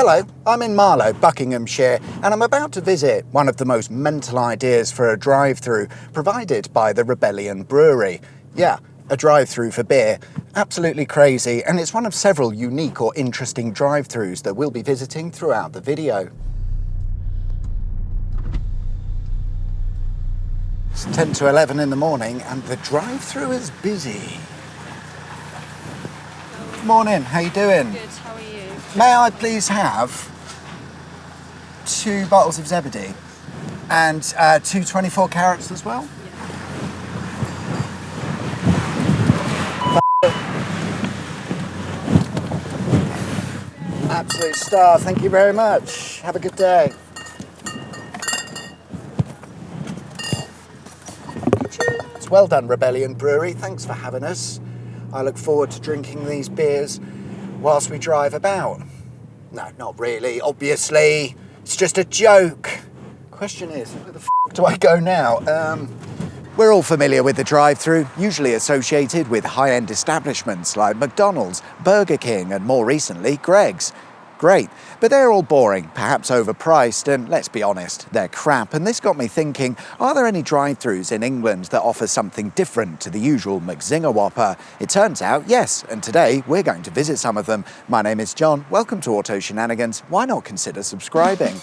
Hello, I'm in Marlow, Buckinghamshire, and I'm about to visit one of the most mental ideas for a drive-thru provided by the Rebellion Brewery. Yeah, a drive-thru for beer. Absolutely crazy, and it's one of several unique or interesting drive-thrus that we'll be visiting throughout the video. It's 10 to 11 in the morning, and the drive-thru is busy. Morning, how you doing? Good, how are you? May I please have 2 bottles of Zebedee and 2 24 carats as well? Yeah. Absolute star, thank you very much. Have a good day. It's well done, Rebellion Brewery. Thanks for having us. I look forward to drinking these beers whilst we drive about. No, not really, obviously. It's just a joke. Question is, where the f*** do I go now? We're all familiar with the drive-thru, usually associated with high-end establishments like McDonald's, Burger King, and more recently, Greggs. Great, but they're all boring, perhaps overpriced, and let's be honest, they're crap. And this got me thinking, are there any drive-thrus in England that offer something different to the usual McZinger Whopper? It turns out, yes, and today we're going to visit some of them. My name is John, welcome to Auto Shenanigans. Why not consider subscribing?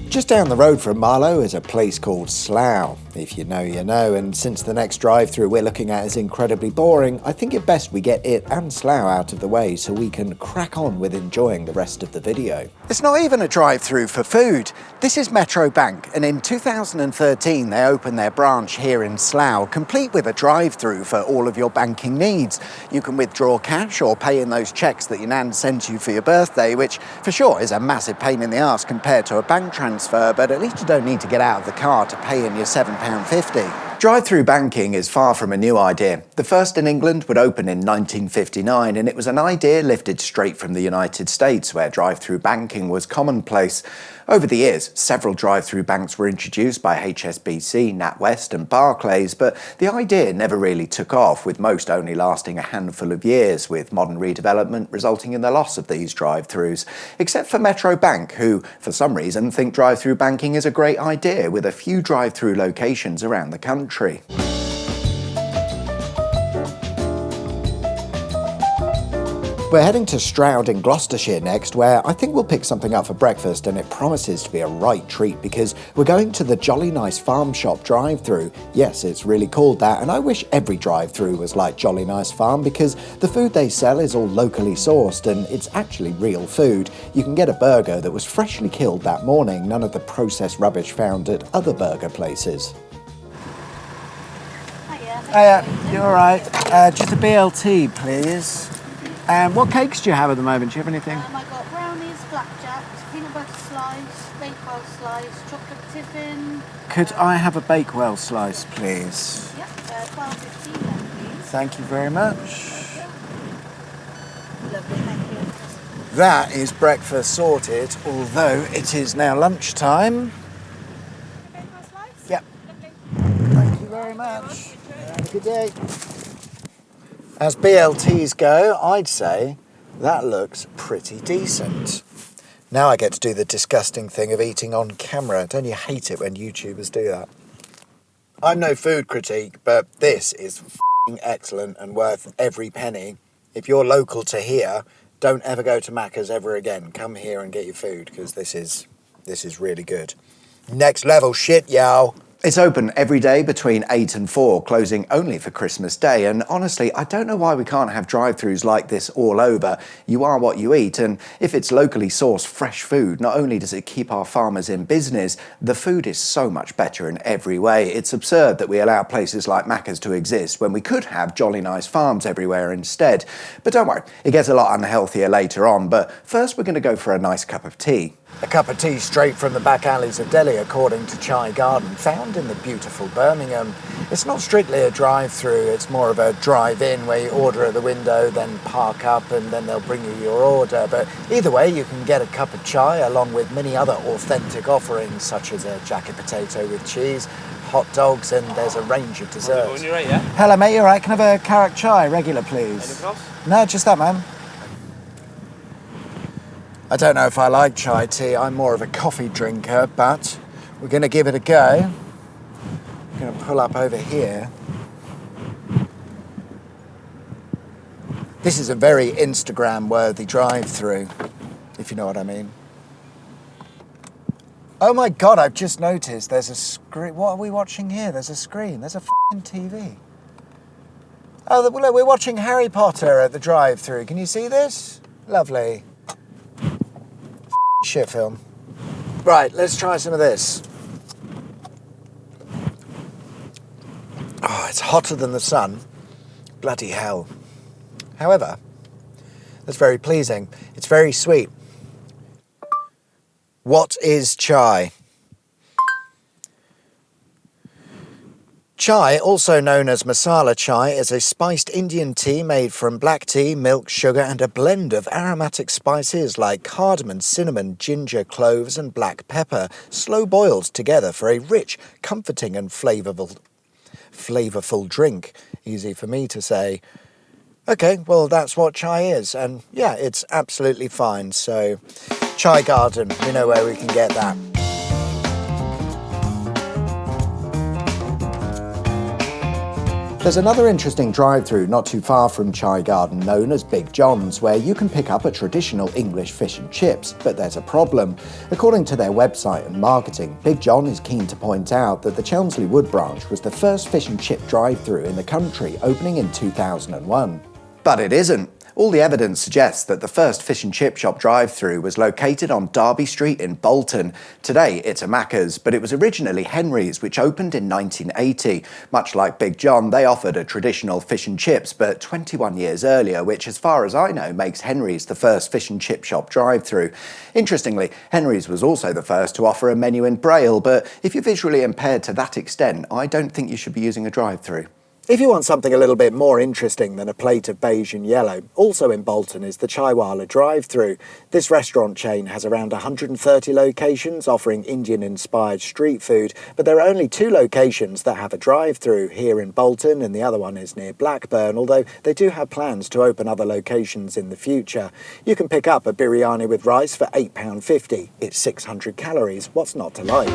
Just down the road from Marlow is a place called Slough. If you know, you know, and since the next drive-thru we're looking at is incredibly boring, I think it best we get it and Slough out of the way so we can crack on with enjoying the rest of the video. It's not even a drive-thru for food. This is Metro Bank, and in 2013 they opened their branch here in Slough, complete with a drive-thru for all of your banking needs. You can withdraw cash or pay in those cheques that your nan sent you for your birthday, which for sure is a massive pain in the arse compared to a bank transfer, but at least you don't need to get out of the car to pay in your £7.50. Drive-thru banking is far from a new idea. The first in England would open in 1959, and it was an idea lifted straight from the United States, where drive-thru banking was commonplace. Over the years, several drive-thru banks were introduced by HSBC, NatWest and Barclays, but the idea never really took off, with most only lasting a handful of years, with modern redevelopment resulting in the loss of these drive-thrus. Except for Metro Bank, who, for some reason, think drive-thru banking is a great idea, with a few drive-thru locations around the country. We're heading to Stroud in Gloucestershire next, where I think we'll pick something up for breakfast, and it promises to be a right treat because we're going to the Jolly Nice Farm Shop drive-thru. Yes, it's really called that, and I wish every drive-thru was like Jolly Nice Farm because the food they sell is all locally sourced and it's actually real food. You can get a burger that was freshly killed that morning, none of the processed rubbish found at other burger places. Hiya, you alright? Just a BLT, please. What cakes do you have at the moment? Do you have anything? I got brownies, flapjacks, peanut butter slice, bakewell slice, chocolate tiffin. Could I have a Bakewell slice, please? Yep, 12.15 then, please. Thank you very much. Lovely, thank you. That is breakfast sorted, although it is now lunchtime. Bakewell slice? Yep. Lovely. Thank you very much. Have a good day. As BLTs go, I'd say that looks pretty decent. Now I get to do the disgusting thing of eating on camera. Don't you hate it when YouTubers do that? I'm no food critique, but this is f***ing excellent and worth every penny. If you're local to here, don't ever go to Macca's ever again. Come here and get your food, because this is really good. Next level shit, y'all. It's open every day between 8 and 4, closing only for Christmas Day. And honestly, I don't know why we can't have drive-thrus like this all over. You are what you eat, and if it's locally sourced fresh food, not only does it keep our farmers in business, the food is so much better in every way. It's absurd that we allow places like Macca's to exist when we could have Jolly Nice Farms everywhere instead. But don't worry, it gets a lot unhealthier later on. But first we're going to go for a nice cup of tea. A cup of tea straight from the back alleys of Delhi, according to Chai Garden, found in the beautiful Birmingham. It's not strictly a drive-thru, it's more of a drive-in where you order at the window, then park up and then they'll bring you your order. But either way, you can get a cup of chai along with many other authentic offerings, such as a jacket potato with cheese, hot dogs, and there's a range of desserts. When you're right, yeah? Hello, mate, you all right? Can I have a carrot chai, regular, please? Anything else? No, just that, man. I don't know if I like chai tea. I'm more of a coffee drinker, but we're going to give it a go. I'm going to pull up over here. This is a very Instagram-worthy drive-through, if you know what I mean. Oh my God, I've just noticed there's a screen. What are we watching here? There's a screen. There's a f***ing TV. Oh, look, we're watching Harry Potter at the drive-through. Can you see this? Lovely. Shit film. Right, let's try some of this. Oh, it's hotter than the sun. Bloody hell. However, that's very pleasing. It's very sweet. What is chai? Chai, also known as masala chai, is a spiced Indian tea made from black tea, milk, sugar, and a blend of aromatic spices like cardamom, cinnamon, ginger, cloves, and black pepper, slow boiled together for a rich, comforting, and flavourful drink. Easy for me to say. Okay, well, that's what chai is, and yeah, it's absolutely fine. So, Chai Garden, we know where we can get that. There's another interesting drive-through not too far from Chai Garden known as Big John's, where you can pick up a traditional English fish and chips, but there's a problem. According to their website and marketing, Big John is keen to point out that the Chelmsley Wood branch was the first fish and chip drive-through in the country, opening in 2001. But it isn't. All the evidence suggests that the first fish and chip shop drive-through was located on Derby Street in Bolton. Today it's a Macca's, but it was originally Henry's, which opened in 1980. Much like Big John, they offered a traditional fish and chips, but 21 years earlier, which as far as I know makes Henry's the first fish and chip shop drive-through. Interestingly, Henry's was also the first to offer a menu in Braille, but if you're visually impaired to that extent, I don't think you should be using a drive-through. If you want something a little bit more interesting than a plate of beige and yellow, also in Bolton is the Chaiwala drive-through. This restaurant chain has around 130 locations offering Indian-inspired street food, but there are only 2 locations that have a drive-through, here in Bolton and the other one is near Blackburn, although they do have plans to open other locations in the future. You can pick up a biryani with rice for £8.50. It's 600 calories. What's not to like?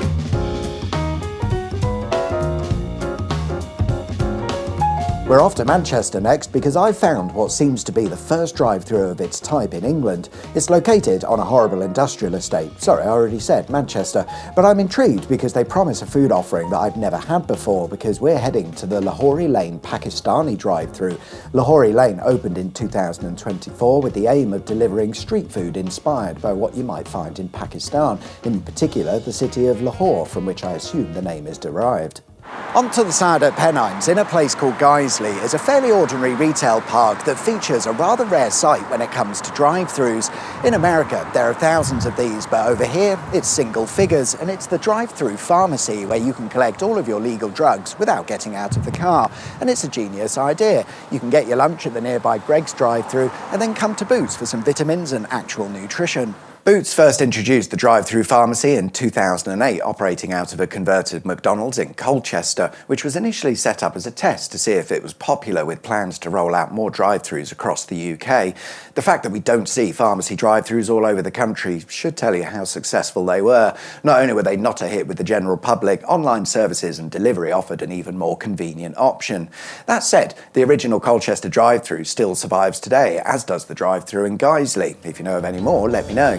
We're off to Manchester next because I found what seems to be the first drive-through of its type in England. It's located on a horrible industrial estate. Sorry, I already said Manchester. But I'm intrigued because they promise a food offering that I've never had before, because we're heading to the Lahori Lane Pakistani drive-through. Lahori Lane opened in 2024 with the aim of delivering street food inspired by what you might find in Pakistan, in particular the city of Lahore, from which I assume the name is derived. On to the side at Pennines, in a place called Guiseley, is a fairly ordinary retail park that features a rather rare sight when it comes to drive-thrus. In America, there are thousands of these, but over here, it's single figures, and it's the drive-thru pharmacy where you can collect all of your legal drugs without getting out of the car. And it's a genius idea. You can get your lunch at the nearby Greggs drive-thru and then come to Boots for some vitamins and actual nutrition. Boots first introduced the drive-thru pharmacy in 2008, operating out of a converted Mcdonalds in Colchester, which was initially set up as a test to see if it was popular, with plans to roll out more drive-thrus across the UK. The fact that we don't see pharmacy drive-thrus all over the country should tell you how successful they were. Not only were they not a hit with the general public, online services and delivery offered an even more convenient option. That said, the original Colchester drive-thru still survives today, as does the drive-thru in Guiseley. If you know of any more, let me know.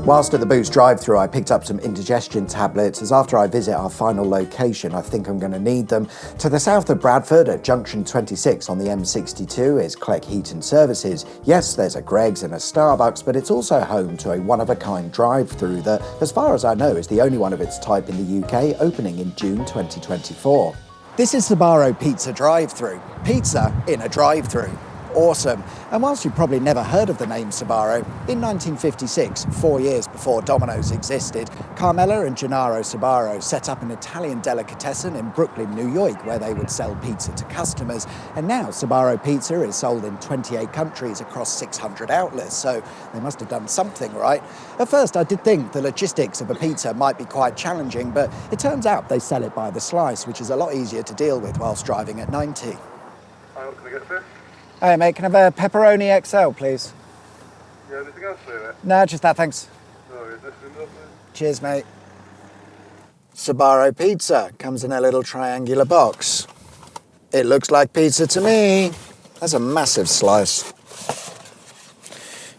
Whilst at the Boots drive-thru, I picked up some indigestion tablets, as after I visit our final location, I think I'm going to need them. To the south of Bradford, at junction 26 on the M62, is Clegg Heaton Services. Yes, there's a Greggs and a Starbucks, but it's also home to a one-of-a-kind drive-thru that, as far as I know, is the only one of its type in the UK, opening in June 2024. This is Sbarro Pizza drive-thru. Pizza in a drive-thru. awesome. And whilst you've probably never heard of the name Sbarro, in 1956, 4 years before Domino's existed, Carmela and Gennaro Sbarro set up an Italian delicatessen in Brooklyn, New York, where they would sell pizza to customers. And now Sbarro pizza is sold in 28 countries across 600 outlets, so they must have done something right. At first, I did think the logistics of a pizza might be quite challenging, but it turns out they sell it by the slice, which is a lot easier to deal with whilst driving at 90. Hi, what can I get for you? Hey mate, can I have a pepperoni XL, please? Yeah, anything else for you, mate? No, just that, thanks. No, is this enough, mate? Cheers, mate. Sbarro pizza comes in a little triangular box. It looks like pizza to me. That's a massive slice.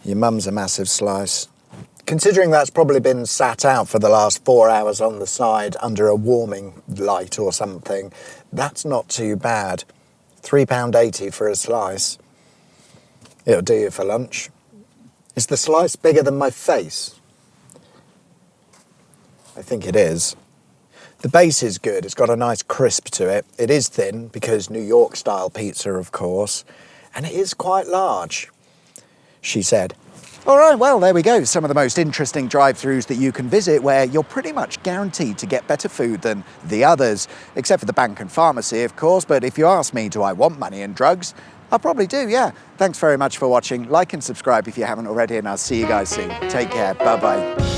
Your mum's a massive slice. Considering that's probably been sat out for the last 4 hours on the side under a warming light or something, that's not too bad. £3.80 for a slice. It'll do you for lunch. Is the slice bigger than my face? I think it is. The base is good. It's got a nice crisp to it. It is thin because New York style pizza, of course, and it is quite large, she said. All right, well, there we go. Some of the most interesting drive-thrus that you can visit where you're pretty much guaranteed to get better food than the others, except for the bank and pharmacy, of course. But if you ask me, do I want money and drugs? I probably do, yeah. Thanks very much for watching. Like and subscribe if you haven't already, and I'll see you guys soon. Take care. Bye-bye.